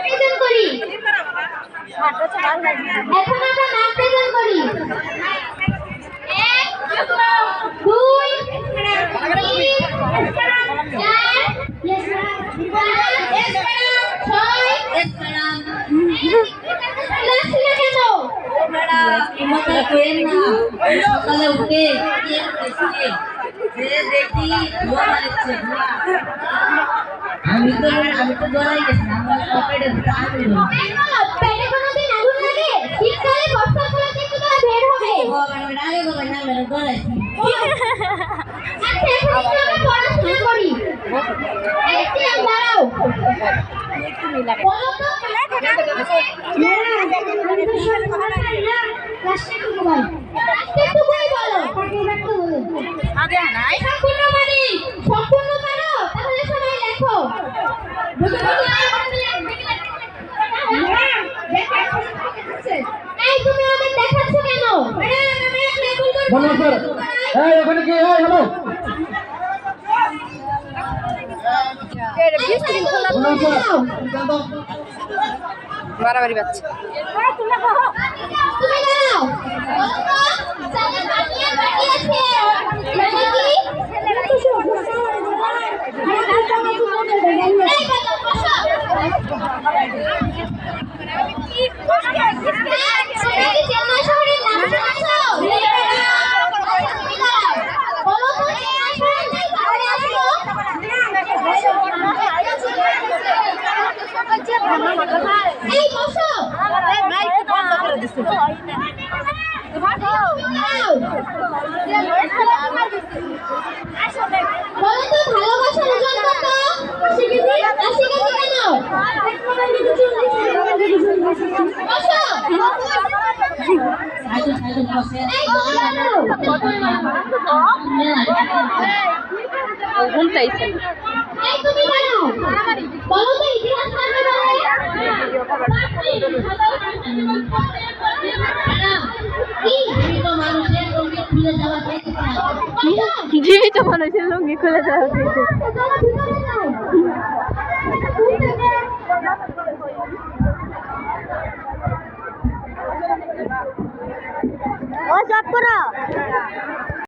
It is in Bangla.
প্রেজেন্ট করি। এখন আমরা নাম প্রেজেন্ট করি। 1 2 সকালে উঠে দেখি আমি তো দৌড়াই গেছিলাম পেটে কোনোদিন আগুন লাগে? শীতকালে বর্ষা খোলাতে একটু তারা বের হবে। দৌড়াইছি আচ্ছা এখন একটু আমরা পড়াশোনা করি। একটু দাঁড়াও। বলো তো লাস্টেরটুকুই বলো। সম্পূর্ণ মানে সম্পূর্ণ পারো? তাহলে সবাই লেখো। এই তুমি আমাদের দেখাচ্ছ কেন? বলো স্যার এই ওখানে কি এই হ্যালো বলো স্যার বাড়াবাড়ি বাচ্চা তুমি দাও। চালে পাঠিয়ে পাঠিয়েছে। মানে কি? এই বাবা বসো। তোমরা কি চেন্নাই শহরের নাম শুনেছো? বলো তো চেন্নাই শহরের নাম তাহলে আসো। এই বসো। বলো তো ভালোবাসার ওজন কত? 80 কেজি? 80 কেজি কেন? বসো। এই ঘুমটাইছে এই তুমি জানো? বলো তো ইতিহাস কাকে বলে? কি? মানুষের রঙে খুলে যাওয়া জীবিত মানুষের লুঙ্গি খুলে দেওয়া হয়েছে ও সব করো।